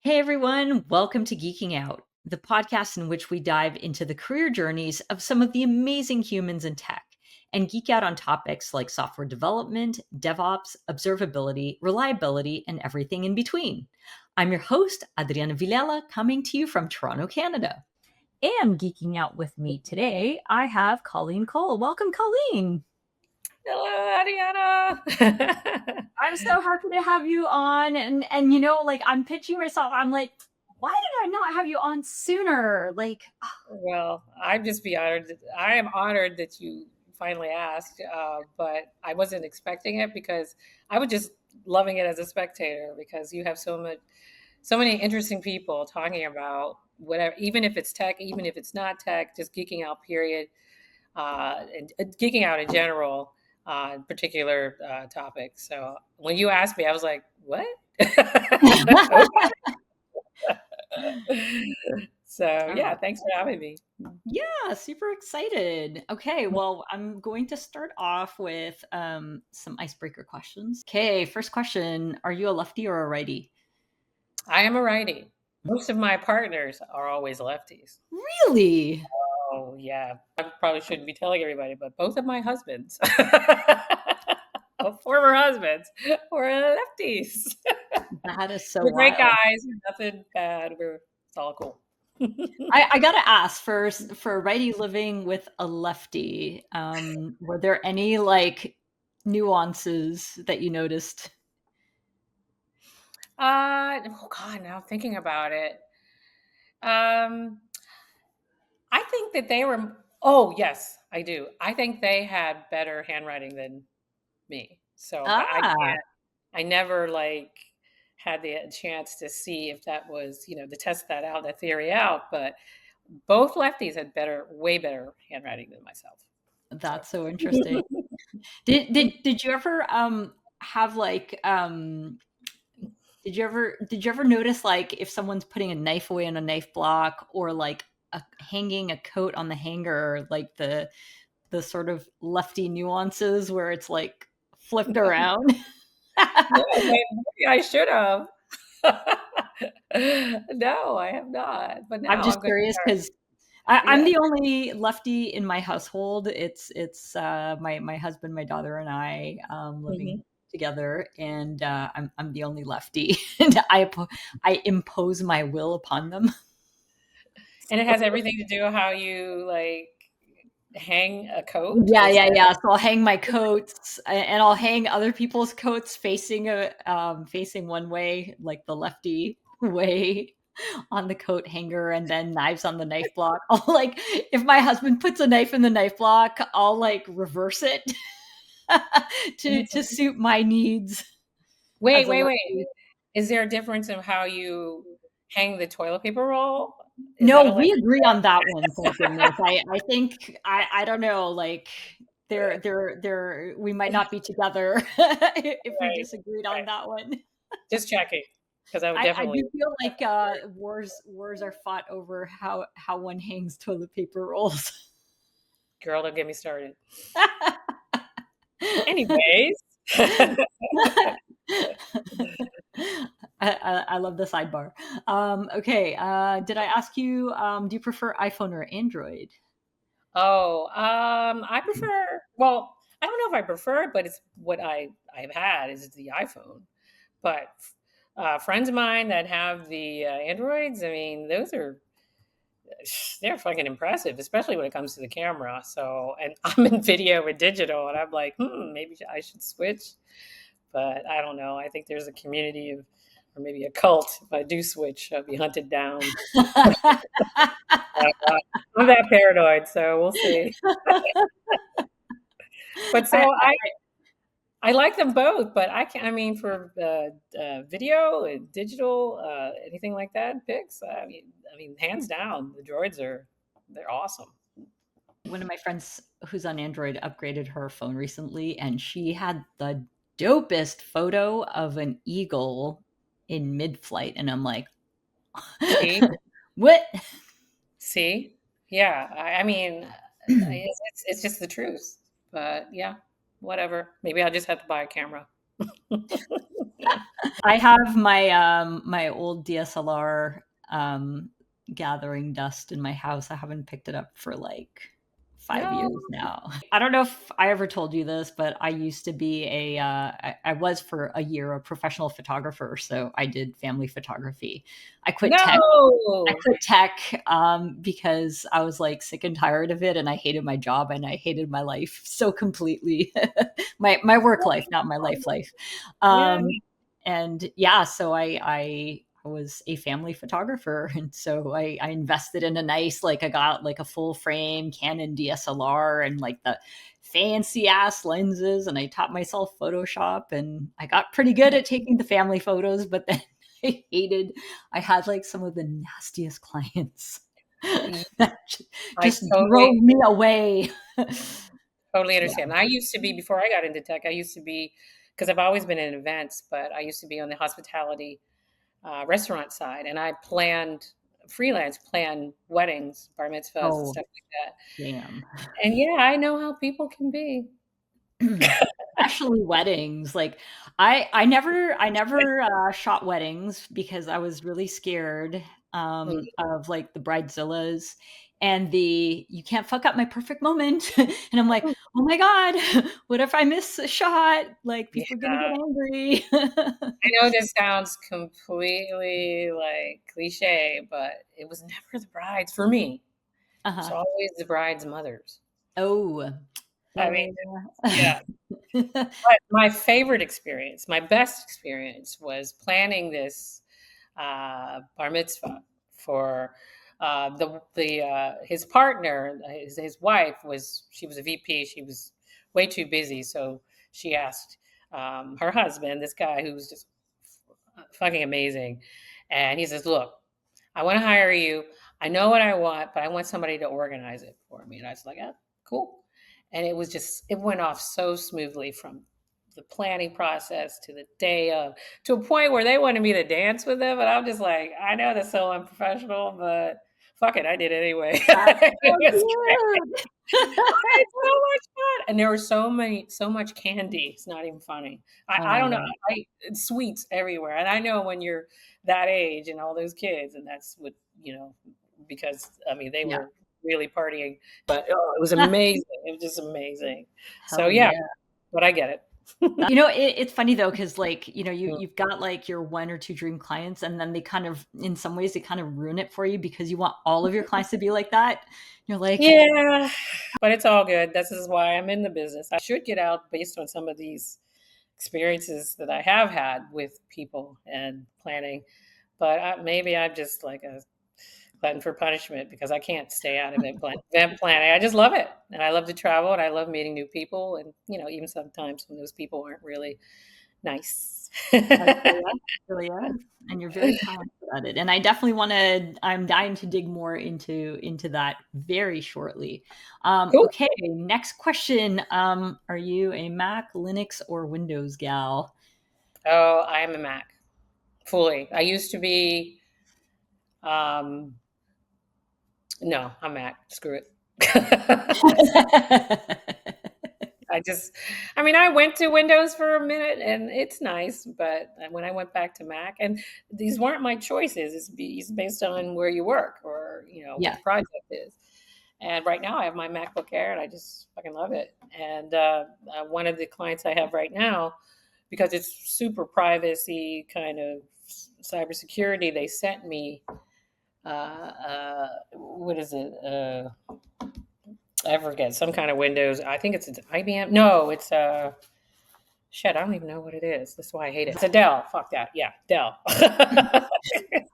Hey everyone, welcome to Geeking Out, the podcast in which we dive into the career journeys of some of the amazing humans in tech and geek out on topics like software development, DevOps, observability, reliability, and everything in between. I'm your host, Adriana Villela, coming to you from Toronto, Canada. And geeking out with me today, I have Colleen Coll. Welcome, Colleen. Hello, Adriana. I'm so happy to have you on. And I'm pitching myself. I'm like, why did I not have you on sooner? Well, I'm just be honored. I am honored that you finally asked, but I wasn't expecting it because I was just loving it as a spectator because you have so many interesting people talking about whatever, even if it's tech, even if it's not tech, just geeking out. Period, and geeking out in general, particular topics. So when you asked me, I was like, "What?" So yeah, thanks for having me. Yeah, super excited. Okay, well, I'm going to start off with some icebreaker questions. Okay, first question. Are you a lefty or a righty? I am a righty. Most of my partners are always lefties. Really? Oh yeah, I probably shouldn't be telling everybody, but both of my husbands, former husbands, were lefties. That is so We're great wild. guys. Nothing bad. It's all cool. I gotta ask first, for a righty living with a lefty, were there any nuances that you noticed? Oh God, now thinking about it. Um, I think that they were. Oh yes, I do. I think they had better handwriting than me. So, but I Ah, can't. I never had the chance to see if that was, to test that out, that theory out. But both lefties had way better handwriting than myself. So, that's so interesting. Did you ever have did you ever notice if someone's putting a knife away on a knife block or hanging a coat on the hanger, the sort of lefty nuances where it's flipped around? no, maybe I should have. No, I have not. But I'm now just I'm going to curious start. because I'm Yeah. the only lefty in my household. It's my husband, my daughter, and I living Mhm. together, and I'm the only lefty, and I impose my will upon them. And it has everything to do with how you hang a coat. Yeah, Is yeah, that yeah. So I'll hang my coats, and I'll hang other people's coats facing one way, like the lefty way, on the coat hanger, and then knives on the knife block. I'll if my husband puts a knife in the knife block, I'll reverse it to suit my needs wait, as a wait, wait. lefty. Is there a difference in how you hang the toilet paper roll? Is that No, a we left? agree on that one. Thank goodness. I think I don't know. We might not be together if we Right, disagreed on right. that one. Just checking, because I would I definitely. do feel like wars are fought over how one hangs toilet paper rolls. Girl, don't get me started. Anyways. I love the sidebar. Okay, did I ask you? Do you prefer iPhone or Android? Oh, I prefer. Well, I don't know if I prefer it, but it's what I've had is the iPhone. But friends of mine that have the Androids, I mean, they're fucking impressive, especially when it comes to the camera. So, and I'm in video and digital, and I'm like, maybe I should switch. But I don't know. I think there's a community of, or maybe a cult. If I do switch, I'll be hunted down. Uh, I'm that paranoid, so we'll see. But so I, I like them both, but I can. I mean, for video and digital, anything like that, pics. I mean, hands down, the droids they're awesome. one of my friends who's on Android upgraded her phone recently, and she had the dopest photo of an eagle in mid-flight, and I'm like, See, what? see, yeah. I mean, it's just the truth. But yeah, whatever. Maybe I'll just have to buy a camera. I have my old DSLR gathering dust in my house. I haven't picked it up for like 5 No, years now. I don't know if I ever told you this, but I used to be I was for a year a professional photographer, so I did family photography. I quit tech. I no. quit tech because I was like sick and tired of it, and I hated my job and I hated my life so completely. My work life, not my life. Yeah. Um, and yeah, so I was a family photographer, and so I invested in a nice, like, I got like a full frame Canon DSLR and like the fancy ass lenses, and I taught myself Photoshop, and I got pretty good at taking the family photos, but then I had like some of the nastiest clients that I just drove me away. totally Yeah. understand. I used to be, before I got into tech, I used to be, because I've always been in events, but I used to be on the hospitality restaurant side, and I planned weddings, bar mitzvahs, and Oh, stuff like that. damn. And yeah, I know how people can be. Especially weddings. Like I never shot weddings because I was really scared Mm, of like the bridezillas and the you can't fuck up my perfect moment. And I'm like, oh my God, what if I miss a shot? Like yeah, people are gonna get angry. I know this sounds completely like cliche, but it was never the brides for me. It's Uh-huh. always the bride's mothers. Oh. I mean, yeah. Oh. But my favorite experience, my best experience, was planning this bar mitzvah for the his partner, his wife was she was a VP. She was way too busy, so she asked her husband, this guy who was just fucking amazing, and he says, "Look, I want to hire you. I know what I want, but I want somebody to organize it for me." And I was like, "Yeah, cool." And it went off so smoothly from the planning process to the day of, to a point where they wanted me to dance with them. And I'm just like, I know that's so unprofessional, but fuck it, I did it anyway. That's It so was great. cute. I had so much fun. And there was so much candy. It's not even funny. Oh I my don't know. God. Sweets everywhere. And I know when you're that age and all those kids, and that's what, because I mean, they Yeah. were really partying, but it was amazing. It was just amazing. So Hell yeah, yeah. but I get it. It's funny though, because like, you've got like your one or two dream clients, and then they kind of, in some ways, they kind of ruin it for you because you want all of your clients to be like that. You're like, Yeah, but it's all good. This is why I'm in the business. I should get out based on some of these experiences that I have had with people and planning. But maybe I'm just like a glutton for punishment because I can't stay out of event planning. I just love it, and I love to travel, and I love meeting new people, and even sometimes when those people aren't really nice. "Oh, yeah, really is." And you're very talented at it. And I definitely I'm dying to dig more into that very shortly. Cool. Okay, next question. Are you a Mac, Linux, or Windows gal? Oh, I am a Mac fully. I used to be. Um, no, I'm Mac. Screw it. I mean, I went to Windows for a minute and it's nice, but when I went back to Mac, and these weren't my choices, it's based on where you work or, what Yeah. the project is. And right now I have my MacBook Air and I just fucking love it. And one of the clients I have right now, because it's super privacy kind of cybersecurity, they sent me, what is it? I forget, some kind of Windows. I think it's an IBM. No, it's shit. I don't even know what it is. That's why I hate it. It's a Dell. Fuck that. Yeah, Dell.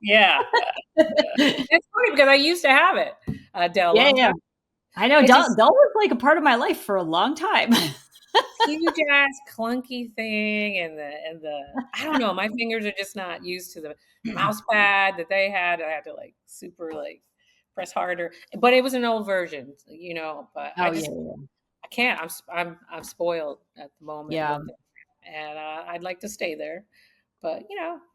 Yeah, it's funny because I used to have it, Dell, a Yeah, long yeah. time. I know It's Dell just was like a part of my life for a long time. huge ass clunky thing, and the I don't know. My fingers are just not used to the mouse pad that they had. I had to like super like press harder, but it was an old version, But Oh yeah, yeah. I can't. I'm spoiled at the moment Yeah. with it, and I'd like to stay there. But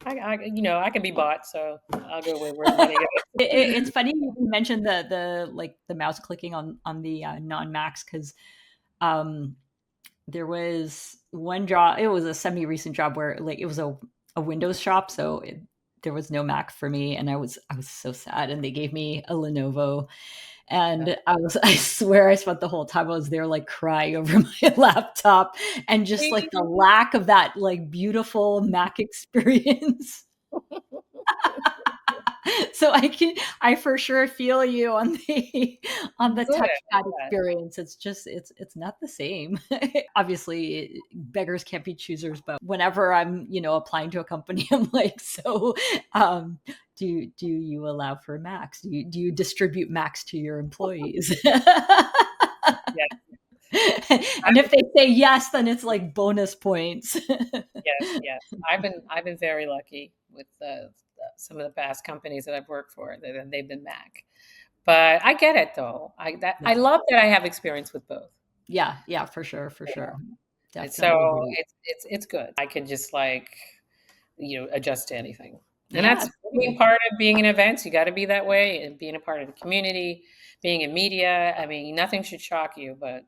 I can be bought, so I'll go where the money It's goes. funny you mentioned the like the mouse clicking on the non Macs because um there was one job, it was a semi-recent job where like it was a Windows shop, so there was no Mac for me, and I was so sad, and they gave me a Lenovo, and I swear I spent the whole time I was there like crying over my laptop and just like the lack of that like beautiful Mac experience. So I for sure feel you on the Good. touchpad experience. It's just it's not the same. Obviously, beggars can't be choosers, but whenever I'm, applying to a company, I'm like, so do you allow for Macs? Do you distribute Macs to your employees? Yeah. And if they say yes, then it's like bonus points. Yes, yes. I've been very lucky with some of the past companies that I've worked for. They've been Mac, but I get it though. I Yeah. love that I have experience with both. Yeah, yeah, for sure, for You sure. know, and Definitely so agree. it's good. I can just like adjust to anything, and Yeah, that's being absolutely. part of being in events. You got to be that way, and being a part of the community, being in media. I mean, nothing should shock you, but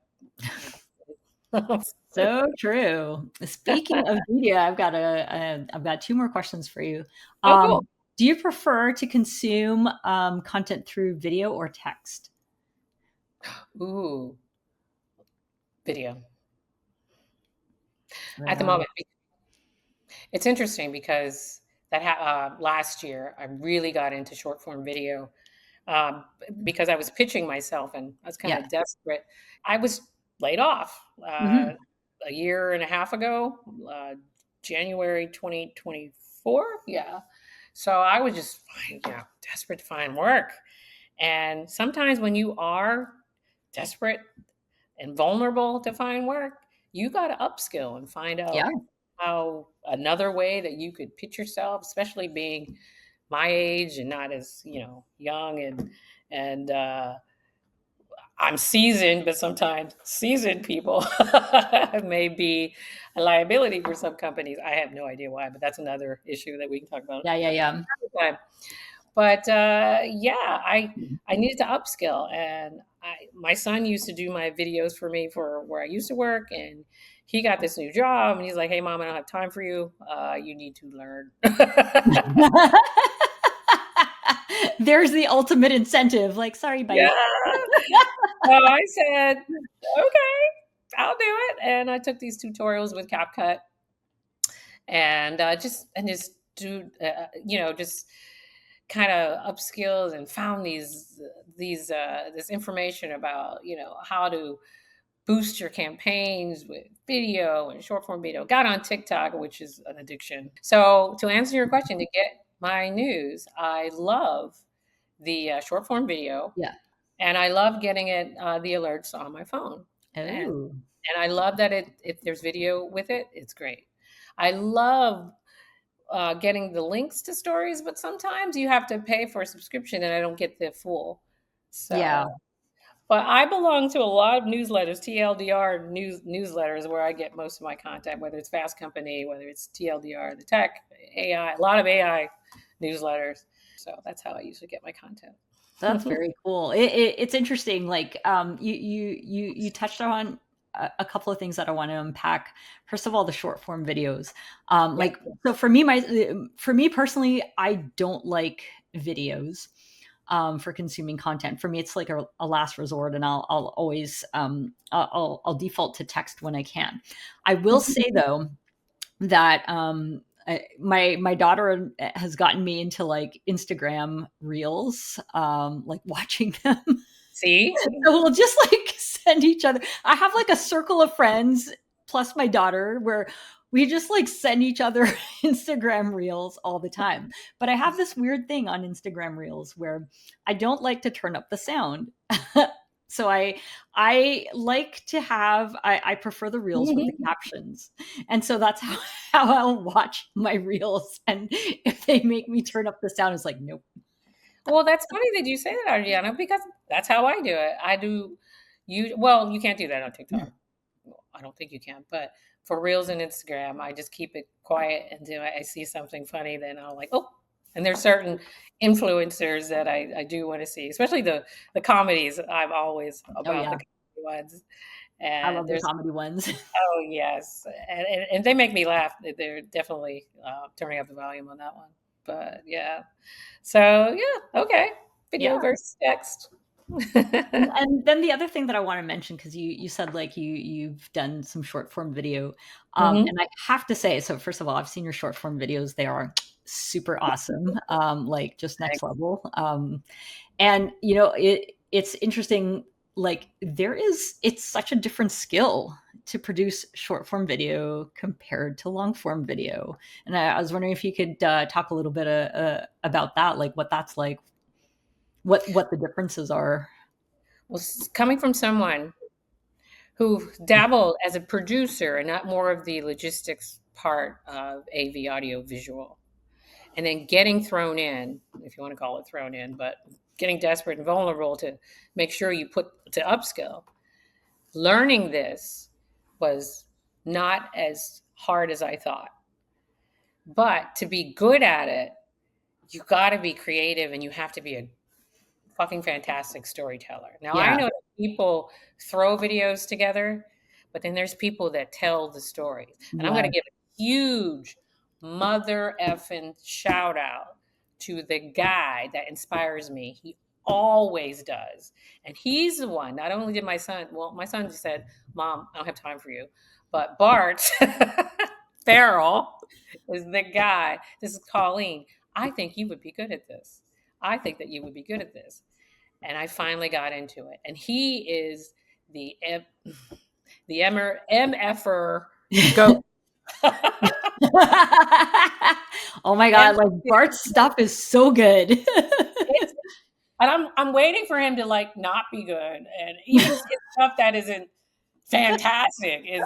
it's So true. Speaking of media, I've got two more questions for you. oh cool. Do you prefer to consume content through video or text? Ooh, video Right at the on. moment. It's interesting because last year I really got into short form video um, because I was pitching myself and I was kind Yeah. of desperate. I was laid off Hmm. a year and a half ago, January 2024. Yeah. So I was just desperate to find work. And sometimes when you are desperate and vulnerable to find work, you got to upskill and find Yeah. out how another way that you could pitch yourself, especially being my age and not as young and I'm seasoned, but sometimes seasoned people may be a liability for some companies. I have no idea why, but that's another issue that we can talk about Yeah. Yeah. Yeah. another time. But yeah, I needed to upskill, and my son used to do my videos for me for where I used to work, and he got this new job, and he's like, "Hey, mom, I don't have time for you. You need to learn." There's the ultimate incentive. Like, sorry, Yeah. bye. So I said, "Okay, I'll do it," and I took these tutorials with CapCut, and just do just kind of upskills and found this information about how to boost your campaigns with video and short form video. Got on TikTok, which is an addiction. So to answer your question, to get my news, I love the short form video, Yeah. and I love getting it the alerts on my phone, and Oh, and I love that if there's video with it, it's great. I love getting the links to stories, but sometimes you have to pay for a subscription and I don't get the full. yeah. So, but I belong to a lot of newsletters, TLDR newsletters, where I get most of my content, whether it's Fast Company, whether it's TLDR, the tech, AI, a lot of AI newsletters. So that's how I usually get my content. That's very cool. It's interesting. Like, you touched on a couple of things that I want to unpack. First of all, the short form videos. Yep. Like, so for me personally, I don't like videos for consuming content. For me, it's like a last resort, and I'll always I'll default to text when I can. I will say though that my daughter has gotten me into like Instagram reels, like watching them. See? So we'll just like send each other. I have like a circle of friends plus my daughter where we just like send each other Instagram reels all the time. But I have this weird thing on Instagram reels where I don't like to turn up the sound. So I like to have I prefer the reels with the captions. And so that's how I'll watch my reels. And if they make me turn up the sound, it's like, nope. Well, that's funny that you say that, Adriana, because that's how I do it. You can't do that on TikTok. Well, I don't think you can, but for Reels and Instagram, I just keep it quiet until I see something funny. Then I'll like, oh, and there's certain influencers that I do want to see, especially the comedies. I'm always Oh about yeah. the comedy ones. I And love the there's comedy ones. oh yes, and they make me laugh. They're definitely turning up the volume on that one. But yeah, so yeah, okay, video Yeah. versus text. And then the other thing that I want to mention, because you said like you've done some short form video, Hmm. and I have to say, so first of all, I've seen your short form videos; they are super awesome, like just next Thanks. level. And it's interesting. Like it's such a different skill to produce short form video compared to long form video. And I was wondering if you could talk a little bit about that, like what that's like, what the differences are. Well, coming from someone who dabbled as a producer and not more of the logistics part of AV audio visual, and then getting thrown in, if you want to call it thrown in, but getting desperate and vulnerable to make sure you put to upskill. Learning this was not as hard as I thought. But to be good at it, you got to be creative and you have to be a fucking fantastic storyteller. Now, I Yeah. know that people throw videos together, but then there's people that tell the stories. And I'm going Yeah. to give a huge mother effing shout out to the guy that inspires me. He always does. And he's the one, not only did my son just said, Mom, I don't have time for you, but Bart Farrell is the guy. This is Colleen. I think you would be good at this. I think that you would be good at this. And I finally got into it. And he is the MFer goat. Oh my And god, like Bart's stuff is so good. I'm waiting for him to like not be good. And even his stuff that isn't fantastic is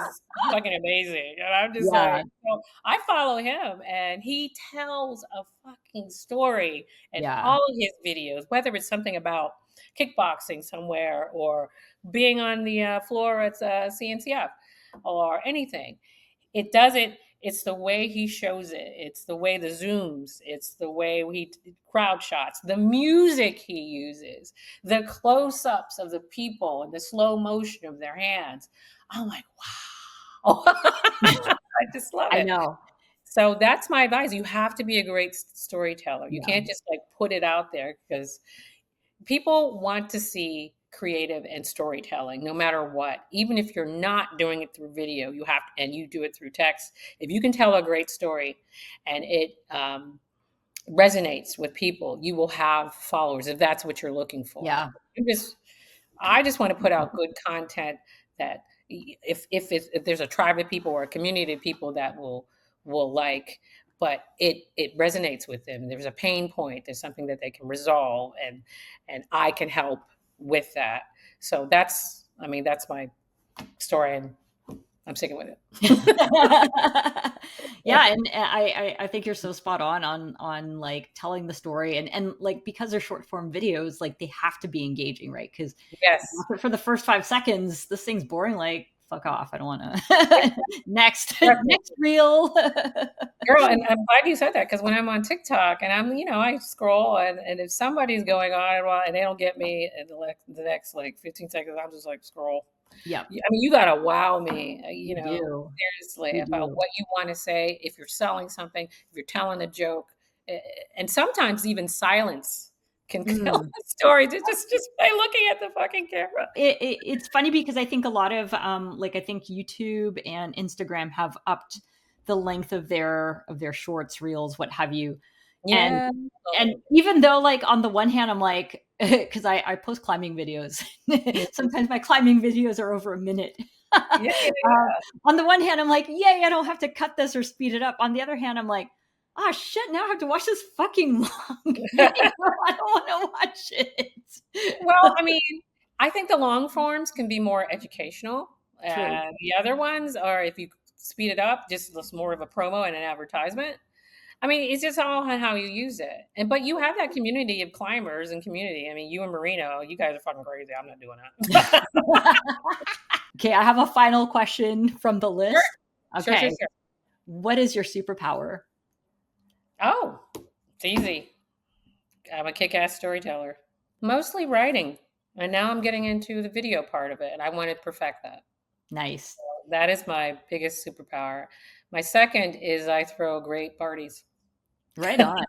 fucking amazing. And I'm just Yeah, like, so I follow him and he tells a fucking story in yeah, all of his videos, whether it's something about kickboxing somewhere or being on the floor at CNCF or anything. It doesn't, it's the way he shows it. It's the way the zooms, it's the way he crowd shots, the music he uses, the close ups of the people and the slow motion of their hands. I'm like, wow. I just love I it. know. So that's my advice. You have to be a great storyteller. You Yeah, can't just like put it out there because people want to see creative and storytelling no matter what. Even if you're not doing it through video, you have and you do it through text. If you can tell a great story and it resonates with people, you will have followers if that's what you're looking for. yeah, I just want to put out good content that if there's a tribe of people or a community of people that will like, but it resonates with them. There's a pain point. There's something that they can resolve, and I can help with that. So that's, I mean, that's my story, and I'm sticking with yeah, it. and I think you're so spot on like telling the story, and like because they're short form videos, like they have to be engaging, right? Because Yes. for the first 5 seconds, this thing's boring. Like fuck off, I don't want to. Next reel. Girl, and I'm glad you said that because when I'm on TikTok and I scroll and if somebody's going on and they don't get me in the next like 15 seconds, I'm just like scroll. Yep, I mean, you gotta wow me, you do, seriously you about do. what you want to say. If you're selling something, if you're telling a joke, and sometimes even silence can tell Mm. a story. Just by looking at the fucking camera. It's funny because I think a lot of like I think YouTube and Instagram have upped the length of their shorts, reels, what have you. And Yeah. and even though like on the one hand I'm like because I post climbing videos. Sometimes my climbing videos are over a minute. Yeah. On the one hand I'm like, yay, I don't have to cut this or speed it up. On the other hand I'm like, oh shit, now I have to watch this fucking long video. Yeah. I don't want to watch it. Well, I mean, I think the long forms can be more educational, True. and the other ones are if you speed it up, just more of a promo and an advertisement. I mean, it's just all on how you use it. And but you have that community of climbers and community. I mean, you and Marino, you guys are fucking crazy. I'm not doing that. Okay, I have a final question from the Sure, list. sure, sure, Okay. sure. What is your superpower? Oh, it's easy. I'm a kick-ass storyteller. Mostly writing. And now I'm getting into the video part of it, and I want to perfect that. Nice. That is my biggest superpower. My second is I throw great parties. Right on.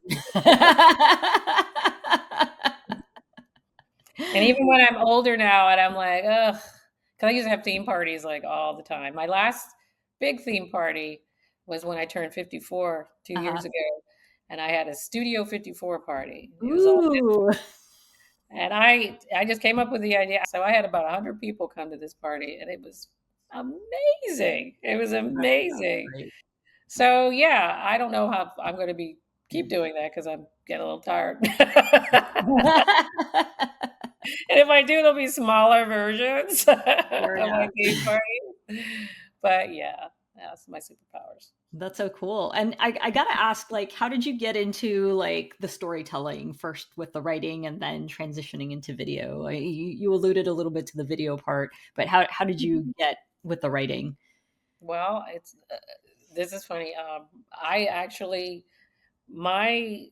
And even when I'm older now and I'm like, ugh, because I used to have theme parties like all the time. My last big theme party was when I turned 54 2 years Uh-huh. ago, and I had a Studio 54 party. It was all, Ooh, and I just came up with the idea. So I had about 100 people come to this party, and it was amazing. It was that sounds amazing. great. So yeah, I don't know how I'm going to be keep doing that because I'm getting a little tired. And if I do, there'll be smaller versions of Fair my enough. theme party. But yeah, that's my superpowers. That's so cool. And I gotta ask, like, how did you get into like the storytelling first with the writing and then transitioning into video? You alluded a little bit to the video part, but how did you get with the writing? Well, it's this is funny. I actually my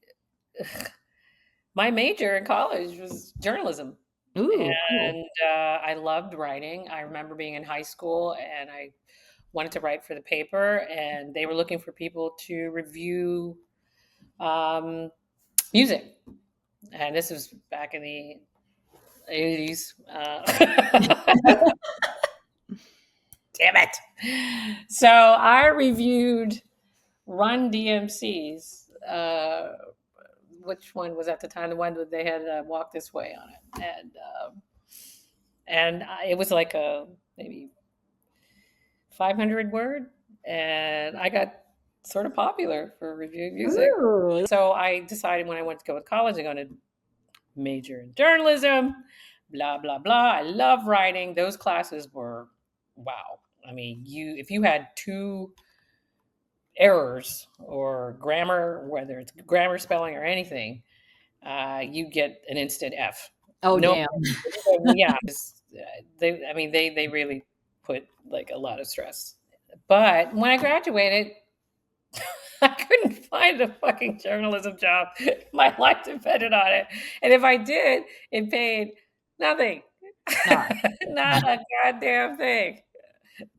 my major in college was journalism, Ooh, cool. and I loved writing. I remember being in high school, and I wanted to write for the paper, and they were looking for people to review um, music. And this was back in the 80s. Damn it. So I reviewed Run DMC's. Which one was at the time? The one that they had Walk This Way on it. It was like a maybe 500 word. And I got sort of popular for reviewing music. Ooh. So I decided when I went to go to college, I'm going to major in journalism, blah, blah, blah. I love writing. Those classes were wow. I mean, if you had two errors or grammar, whether it's grammar, spelling, or anything, you get an instant F. Oh, No, damn. yeah, I mean, they really put like a lot of stress. But when I graduated, I couldn't find a fucking journalism job. My life depended on it. And if I did, it paid nothing. Nah. Not a goddamn thing.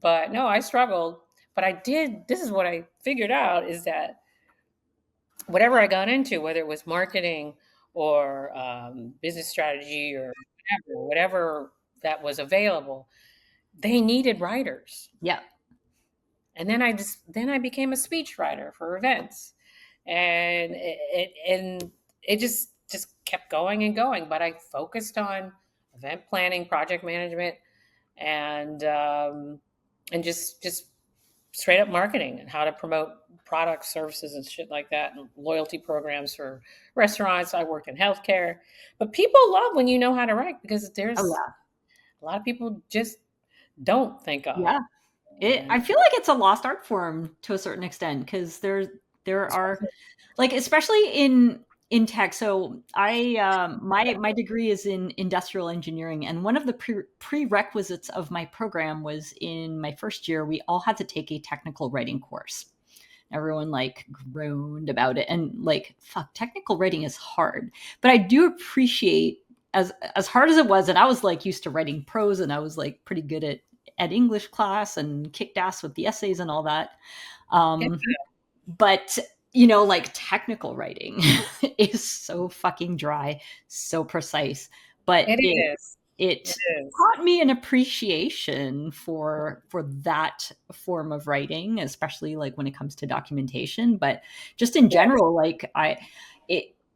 But no, I struggled. But I did, this is what I figured out is that whatever I got into, whether it was marketing or business strategy or whatever that was available, they needed writers. Yeah. And then I became a speech writer for events, and it just kept going and going. But I focused on event planning, project management, and just straight up marketing and how to promote products, services, and shit like that, and loyalty programs for restaurants. I worked in healthcare, but people love when you know how to write because Oh, there's yeah. a lot of people just don't think of. Yeah. And I feel like it's a lost art form to a certain extent because there are like especially in tech. So my degree is in industrial engineering, and one of the prerequisites of my program was in my first year we all had to take a technical writing course. Everyone like groaned about it, and like fuck, technical writing is hard, but I do appreciate as hard as it was, and I was like used to writing prose, and I was like pretty good at English class and kicked ass with the essays and all that. yeah, Um, but you know, like technical writing is so fucking dry, so precise, but it is. It it is. taught me an appreciation for that form of writing, especially like when it comes to documentation, but just in Yes. general, like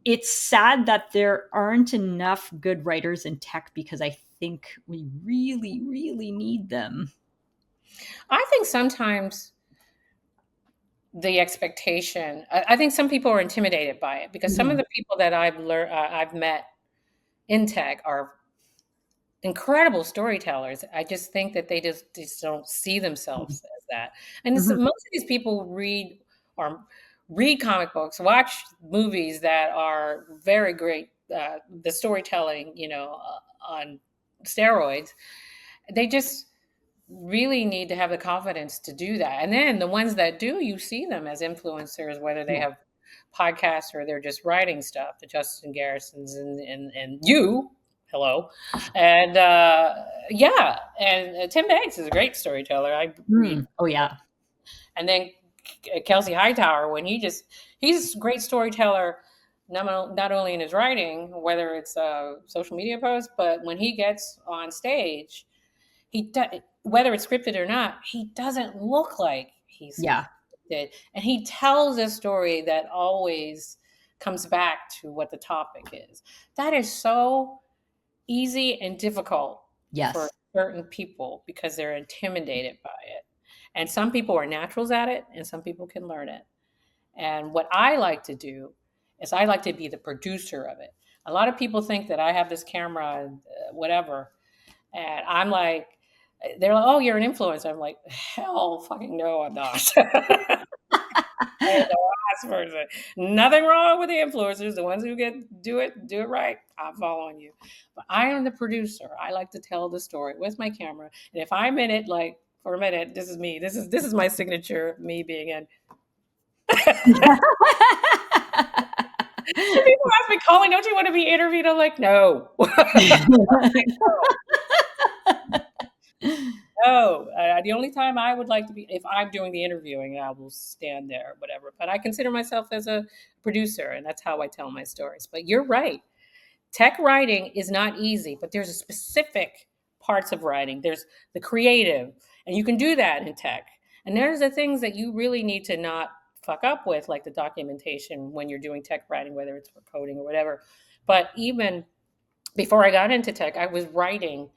it's sad that there aren't enough good writers in tech because I think we really really need them. I think sometimes the expectation, I think some people are intimidated by it because some of Mhm. the people that I've met in tech are incredible storytellers. I just think that they just don't see themselves as that. And Mhm. most of these people or read comic books, watch movies that are very great, the storytelling, on steroids. They just really need to have the confidence to do that. And then the ones that do, you see them as influencers, whether they Yeah. have podcasts or they're just writing stuff, the Justin Garrisons and you. hello. And yeah, and Tim Banks is a great storyteller. I read, Oh yeah. and then Kelsey Hightower, when he's a great storyteller, not only in his writing, whether it's social media posts, but when he gets on stage, whether it's scripted or not, he doesn't look like he's Yeah. scripted, and he tells a story that always comes back to what the topic is. That is so easy and difficult for Yes. certain people because they're intimidated by it. And some people are naturals at it, and some people can learn it. And what I like to do is I like to be the producer of it. A lot of people think that I have this camera, whatever, and I'm like, they're like, "Oh, you're an influencer." I'm like, "Hell, fucking no, I'm not." I'm the last person. Nothing wrong with the influencers. The ones who do it right. I'm following you. But I am the producer. I like to tell the story with my camera. And if I'm in it, like for a minute, this is me. This is my signature. Me being in. People ask me, Colleen, don't you want to be interviewed? I'm like, no. No, the only time I would like to be, if I'm doing the interviewing, I will stand there, whatever. But I consider myself as a producer, and that's how I tell my stories. But you're right. Tech writing is not easy, but there's a specific parts of writing. There's the creative, and you can do that in tech. And there's the things that you really need to not fuck up with, like the documentation when you're doing tech writing, whether it's for coding or whatever. But even before I got into tech, I was writing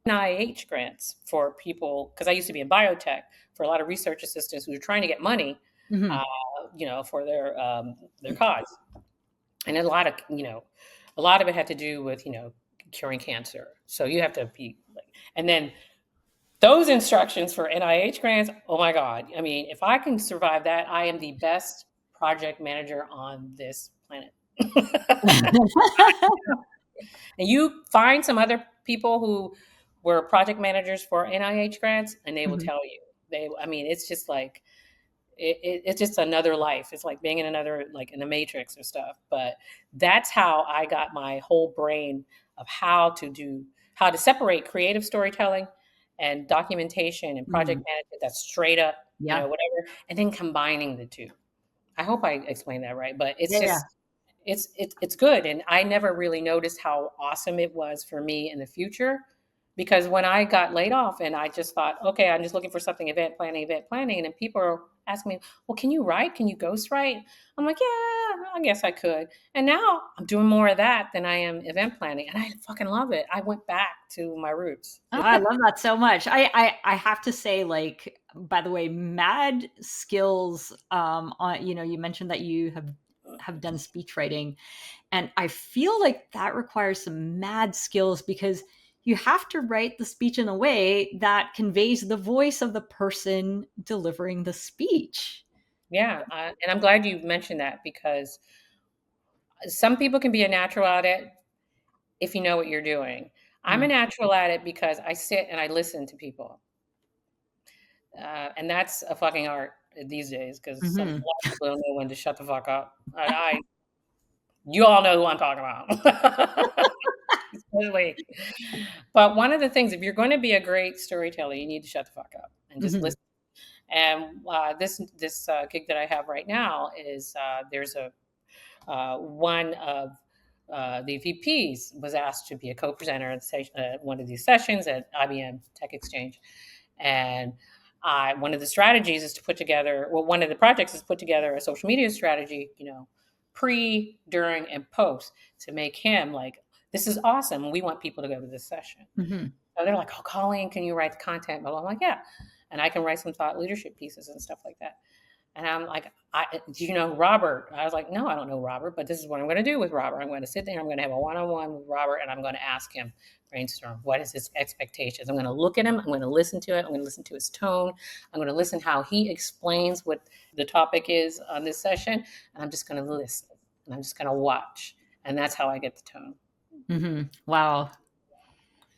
NIH grants for people because I used to be in biotech for a lot of research assistants who were trying to get money, Mhm. for their cause, and a lot of it had to do with curing cancer. So you have to be like, and then those instructions for NIH grants. Oh my God! I mean, if I can survive that, I am the best project manager on this planet. And you find some other people who were project managers for NIH grants, and they will Mhm. tell you. I mean, it's just like it's just another life. It's like being in another, like in the Matrix or stuff. But that's how I got my whole brain of how to separate creative storytelling and documentation and project Mhm. management. That's straight up, Yeah. whatever, and then combining the two. I hope I explained that right, but it's Yeah, yeah. just it's good, and I never really noticed how awesome it was for me in the future, because when I got laid off and I just thought, okay, I'm just looking for something event planning, and then people are asking me, well, can you write? Can you ghostwrite? I'm like, yeah, I guess I could. And now I'm doing more of that than I am event planning, and I fucking love it. I went back to my roots. Oh, I love that so much. I have to say, like, by the way, mad skills, on, you mentioned that you have done speech writing, and I feel like that requires some mad skills because you have to write the speech in a way that conveys the voice of the person delivering the speech. Yeah, and I'm glad you mentioned that because some people can be a natural at it if you know what you're doing. I'm a Mm. natural at it because I sit and I listen to people. And that's a fucking art these days because a lot Mhm. of people don't know when to shut the fuck up. You all know who I'm talking about. Especially. But one of the things, if you're going to be a great storyteller, you need to shut the fuck up and just Mhm. listen. And this gig that I have right now is there's a one of the VPs was asked to be a co-presenter at one of these sessions at IBM Tech Exchange, and one of the strategies is to put together. Well, one of the projects is put together a social media strategy, pre, during, and post to make him like, this is awesome. We want people to go to this session. Mhm. So they're like, oh, Colleen, can you write the content? Well, I'm like, yeah, and I can write some thought leadership pieces and stuff like that. And I'm like, do you know Robert? I was like, no, I don't know Robert, but this is what I'm going to do with Robert. I'm going to sit there, I'm going to have a one-on-one with Robert, and I'm going to ask him, brainstorm, what is his expectations? I'm going to look at him. I'm going to listen to it. I'm going to listen to his tone. I'm going to listen how he explains what the topic is on this session. And I'm just going to listen, and I'm just going to watch. And that's how I get the tone. Mhm. Wow.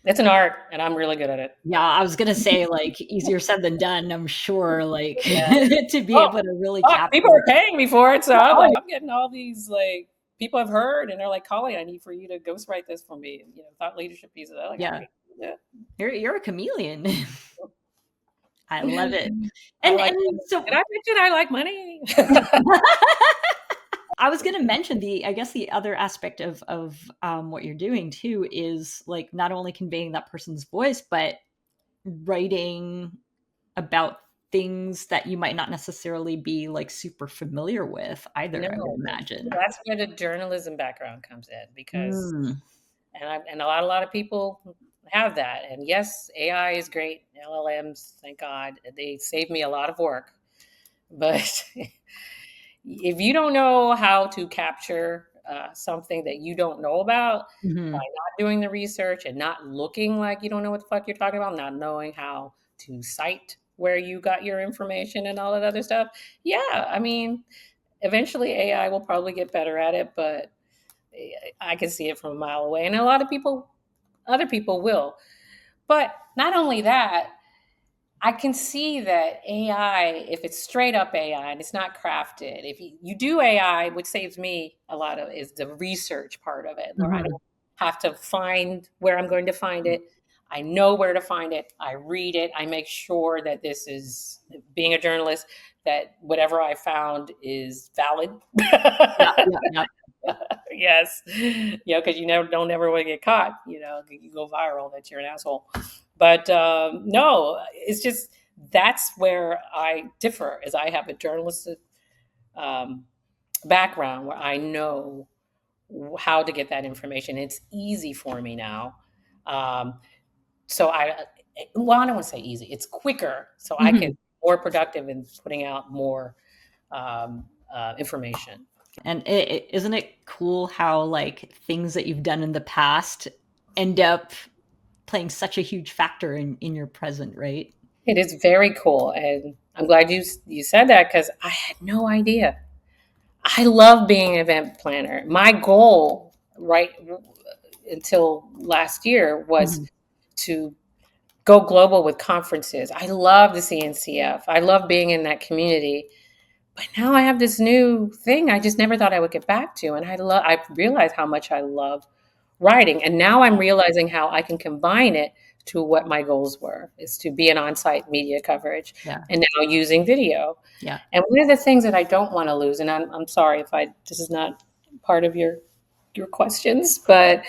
It's an art, and I'm really good at it. Yeah, I was gonna say, like, easier said than done, I'm sure, like, Yeah. to be Oh, able to really fuck, capture. people are paying me for it. So I'm Oh, like, I'm getting all these like people have heard and they're like, Colleen, I need for you to ghostwrite this for me. You know, thought leadership pieces. They're like, Yeah. okay, yeah. You're a chameleon. I love it. I And like, so did I mention I like money? I was going to mention I guess the other aspect of what you're doing too is like not only conveying that person's voice, but writing about things that you might not necessarily be like super familiar with either, I would No, imagine. that's where the journalism background comes in because, Mm. and a lot of people have that. And yes, AI is great. LLMs, thank God, they save me a lot of work. But if you don't know how to capture something that you don't know about by Mhm. not doing the research and not looking like you don't know what the fuck you're talking about, not knowing how to cite where you got your information and all that other stuff, yeah, I mean, eventually AI will probably get better at it, but I can see it from a mile away. And a lot of people, other people will. But not only that, I can see that AI, if it's straight up AI and it's not crafted, if you do AI, which saves me a lot of is the research part of it, where I Mhm. don't have to find where I'm going to find it. I know where to find it. I read it. I make sure that this is being a journalist, that whatever I found is valid. Yeah, yeah, yeah. Yes, because you never don't ever want to get caught. You go viral that you're an asshole. But no, it's just that's where I differ. Is I have a journalistic um, background where I know how to get that information. It's easy for me now. Um, so well, I don't want to say easy. It's quicker, so I can Mhm. be more productive in putting out more information. And isn't it cool how like things that you've done in the past end up playing such a huge factor in your present, right? It is very cool, and I'm glad you said that because I had no idea. I love being an event planner. My goal, right until last year, was Mhm. to go global with conferences. I love the CNCF. I love being in that community. But now I have this new thing I just never thought I would get back to, and I realized how much I love writing, and now I'm realizing how I can combine it to what my goals were, is to be an on-site media coverage, Yeah. and now using video. Yeah. And one of the things that I don't want to lose, and I'm sorry if this is not part of your questions, but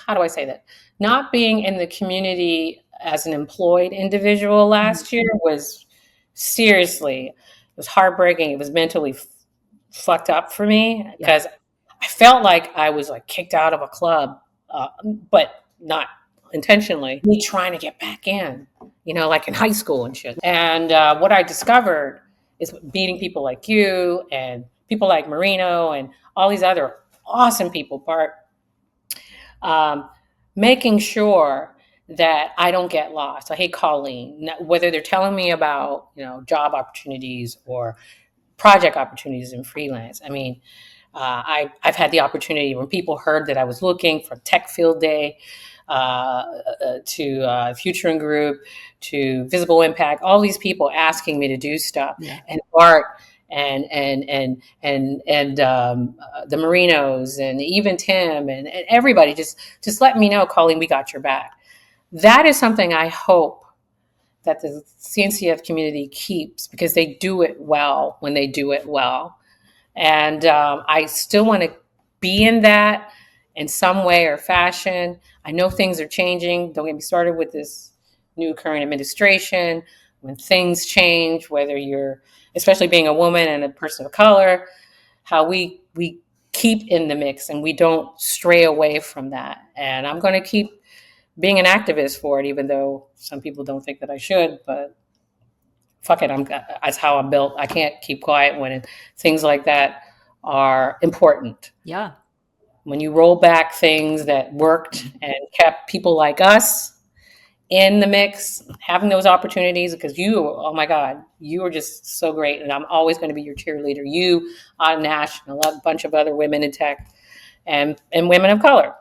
how do I say that? Not being in the community as an employed individual Mhm. last year was seriously, it was heartbreaking. It was mentally fucked up for me Yeah. because I felt like I was like kicked out of a club, but not intentionally. Me trying to get back in, like in high school and shit. And what I discovered is meeting people like you and people like Marino and all these other awesome people, Bart, um, making sure that I don't get lost. So, hey, Colleen, whether they're telling me about job opportunities or project opportunities in freelance. I mean, I've had the opportunity when people heard that I was looking for Tech Field Day, to Future and Group, to Visible Impact, all these people asking me to do stuff, Yeah. and Art and the Marinos and even Tim and everybody just let me know, Colleen, we got your back. That is something I hope that the CNCF community keeps because they do it well when they do it well. And I still want to be in that in some way or fashion. I know things are changing. Don't get me started with this new current administration. When things change, whether you're, especially being a woman and a person of color, how we keep in the mix and we don't stray away from that. And I'm going to keep being an activist for it, even though some people don't think that I should. But fuck it, that's how I'm built. I can't keep quiet when things like that are important. Yeah. When you roll back things that worked and kept people like us in the mix, having those opportunities, because oh my God, you are just so great. And I'm always going to be your cheerleader. You, Nash, and a bunch of other women in tech and women of color.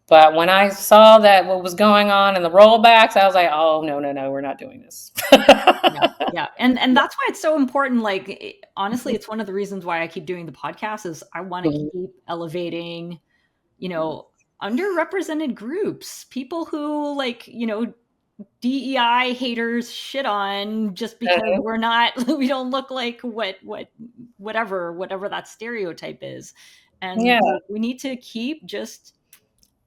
But when I saw that what was going on in the rollbacks, I was like, oh, no, we're not doing this. Yeah. Yeah. And that's why it's so important. Like, honestly, it's one of the reasons why I keep doing the podcast is I want to Mhm. keep elevating, underrepresented groups, people who, like, DEI haters shit on just because Uh, we're not we don't look like whatever that stereotype is. And yeah. we need to keep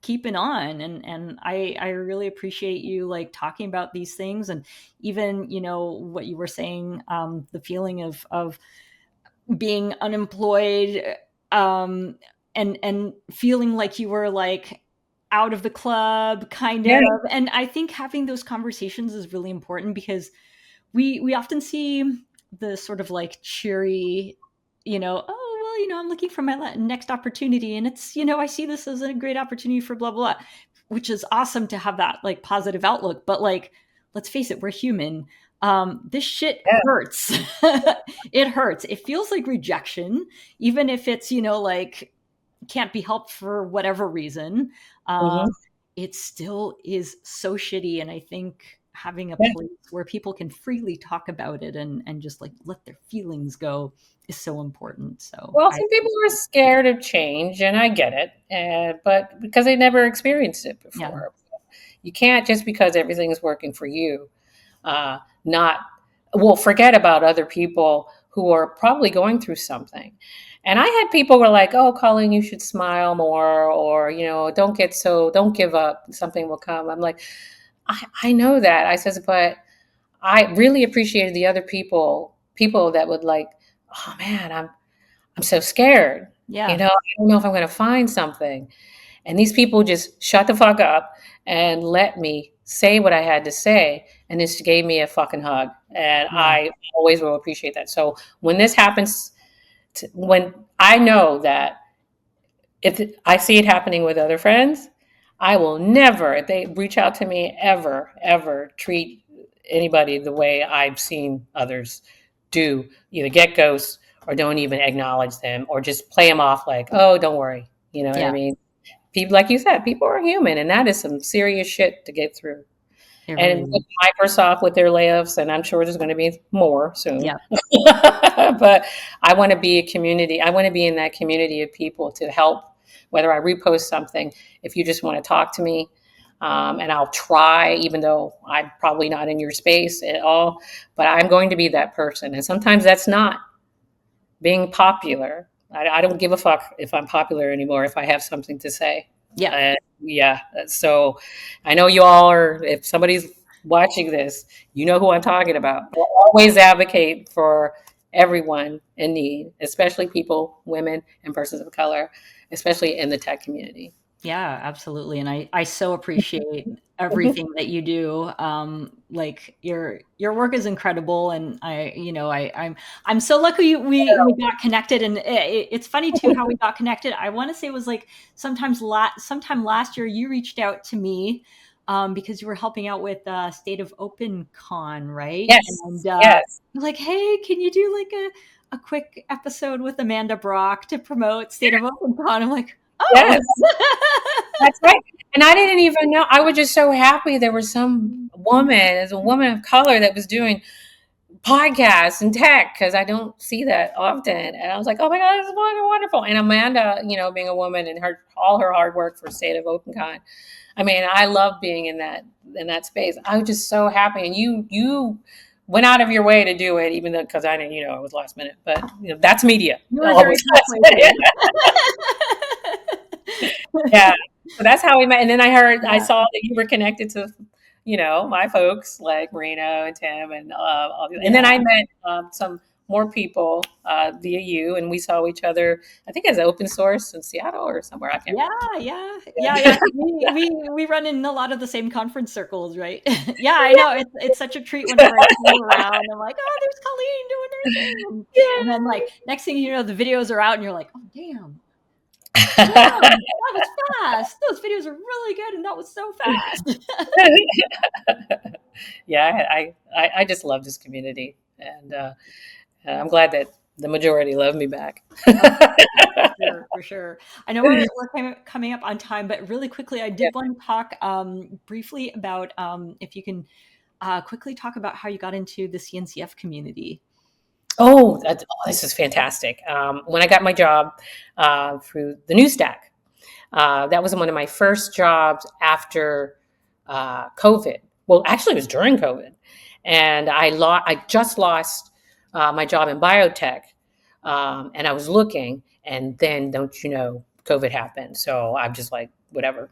keeping on. And I really appreciate you like talking about these things. And even what you were saying, the feeling of being unemployed, um and feeling like you were like out of the club kind Yeah. of. And I think having those conversations is really important because we often see the sort of like cheery, oh well, I'm looking for my next opportunity, and it's, I see this as a great opportunity for blah blah, which is awesome to have that like positive outlook. But like, let's face it, we're human. This shit Yeah. hurts. It hurts. It feels like rejection, even if it's, like, can't be helped for whatever reason. uh, Hmm. it still is so shitty. And I think having a Yeah. place where people can freely talk about it and just like let their feelings go is so important. So Well, I, some people are scared of change, and I get it, but because they never experienced it yeah, before, you can't just because everything is working for you, not well, forget about other people who are probably going through something. And I had people who were like, "Oh, Colleen, you should smile more," or don't give up. Something will come. I'm like, I know that. I says, but I really appreciated the other people that would like, oh man, I'm so scared. yeah, I don't know if I'm going to find something. And these people just shut the fuck up and let me say what I had to say. And this gave me a fucking hug. And yeah, I always will appreciate that. So when this happens, when I know that if I see it happening with other friends, I will never, if they reach out to me, ever treat anybody the way I've seen others do. Either get ghosts or don't even acknowledge them or just play them off like, oh, don't worry. You know what I yeah, mean? People, like you said, people are human, and that is some serious shit to get through. it really And with is. Microsoft with their layoffs, and I'm sure there's going to be more soon. Yeah, But I want to be a community. I want to be in that community of people to help, whether I repost something, if you just want to talk to me. And I'll try, even though I'm probably not in your space at all, but I'm going to be that person. And sometimes that's not being popular. I don't give a fuck if I'm popular anymore if I have something to say. yeah, Yeah. So I know you all are, if somebody's watching this, you know who I'm talking about. We'll always advocate for everyone in need, especially people, women, and persons of color, especially in the tech community. yeah, absolutely. And I so appreciate everything that you do. Like, your work is incredible. And I'm so lucky we got connected. And it's funny too how we got connected. I want to say it was like sometime last year you reached out to me, because you were helping out with State of Open Con, right? Yes. And Yes. you're like, hey, can you do like a quick episode with Amanda Brock to promote State of Open Con? I'm like, oh. Yes. That's right. And I didn't even know. I was just so happy there was some woman, as a woman of color, that was doing podcasts and tech because I don't see that often. And I was like, oh my God, this is wonderful. And Amanda, being a woman and all her hard work for State of OpenCon. I mean, I love being in that space. I was just so happy. And you went out of your way to do it, even though because I didn't, it was last minute. But that's media. You were very Always last minute. persuasive. Yeah. So that's how we met. And then I Yeah. saw that you were connected to, my folks like Marino and Tim and all the, and then Yeah. I met some more people via you, and we saw each other. I think as open source in Seattle or somewhere. I can't Yeah, remember. yeah, yeah, yeah. Yeah. We run in a lot of the same conference circles, right? Yeah, I know. It's such a treat whenever I see you around. I'm like, oh, there's Colleen doing her thing. And then like next thing you know, the videos are out and you're like, oh damn. Damn, that was fast. Those videos are really good and that was so fast. Yeah, I just love this community, and I'm glad that the majority love me back. For sure, for sure. I know we're coming up on time, but really quickly, I did want to talk briefly about if you can quickly talk about how you got into the CNCF community. Oh, this is fantastic. When I got my job through the news stack, that was one of my first jobs after COVID. Well, actually, it was during COVID, and I just lost my job in biotech, and I was looking, and then don't you know, COVID happened. So I'm just like, whatever.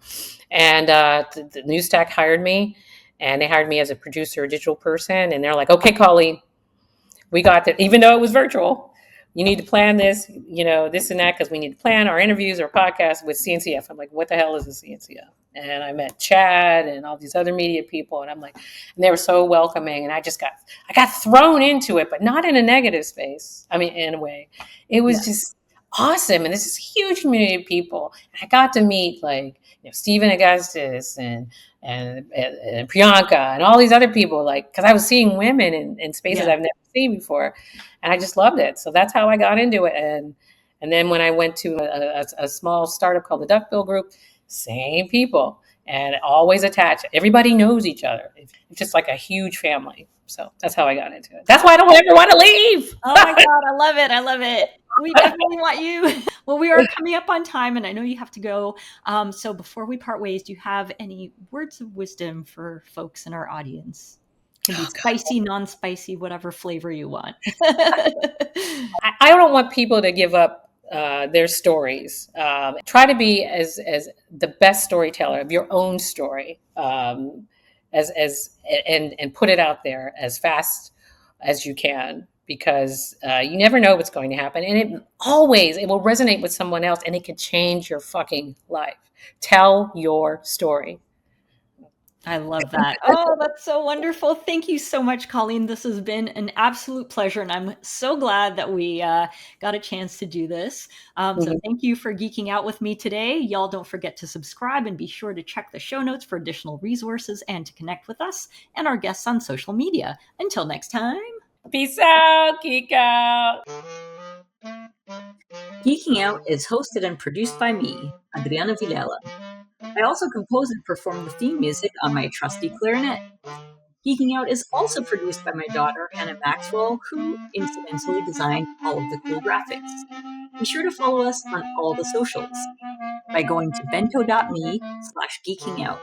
And the news stack hired me, and they hired me as a producer, a digital person, and they're like, okay, Colleen, we got that, even though it was virtual. You need to plan this, this and that, because we need to plan our interviews or podcasts with CNCF. I'm like, what the hell is a CNCF? And I met Chad and all these other media people, and I'm like, and they were so welcoming, and I got thrown into it, but not in a negative space. I mean, in a way, it was just awesome, and this is huge community of people. And I got to meet Stephen Augustus and Priyanka and all these other people, because I was seeing women in spaces I've never seen before, and I just loved it. So that's how I got into it. And then when I went to a small startup called the Duckbill Group, same people, and always attached. Everybody knows each other. It's just like a huge family. So that's how I got into it. That's why I don't ever want to leave. Oh my God, I love it. I love it. We definitely want you. Well, we are coming up on time, and I know you have to go. So before we part ways, do you have any words of wisdom for folks in our audience? It can be spicy, non-spicy, whatever flavor you want. I don't want people to give up their stories. Try to be as the best storyteller of your own story, and put it out there as fast as you can, because you never know what's going to happen, and it will resonate with someone else, and it can change your fucking life. Tell your story. I love that. Oh, that's so wonderful. Thank you so much, Colleen. This has been an absolute pleasure, and I'm so glad that we got a chance to do this. So thank you for geeking out with me today. Y'all don't forget to subscribe and be sure to check the show notes for additional resources and to connect with us and our guests on social media. Until next time. Peace out. Geek out. Geeking Out is hosted and produced by me, Adriana Villela. I also compose and perform the theme music on my trusty clarinet. Geeking Out is also produced by my daughter, Hannah Maxwell, who incidentally designed all of the cool graphics. Be sure to follow us on all the socials by going to bento.me/geekingout.